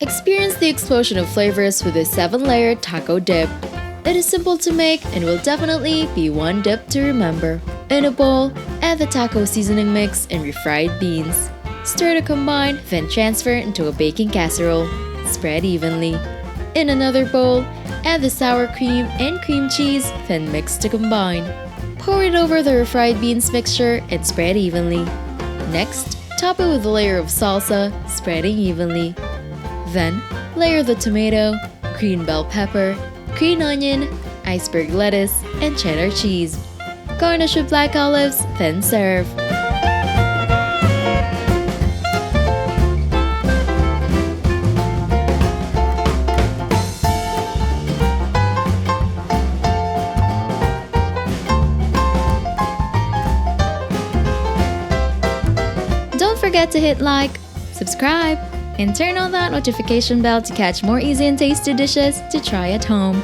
Experience the explosion of flavors with a 7-layer taco dip. It is simple to make and will definitely be one dip to remember. In a bowl, add the taco seasoning mix and refried beans. Stir to combine, then transfer into a baking casserole. Spread evenly. In another bowl, add the sour cream and cream cheese, then mix to combine. Pour it over the refried beans mixture and spread evenly. Next, top it with a layer of salsa, spreading evenly. Then, layer the tomato, green bell pepper, green onion, iceberg lettuce, and cheddar cheese. Garnish with black olives, then serve. Don't forget to hit like, subscribe, and turn on that notification bell to catch more easy and tasty dishes to try at home.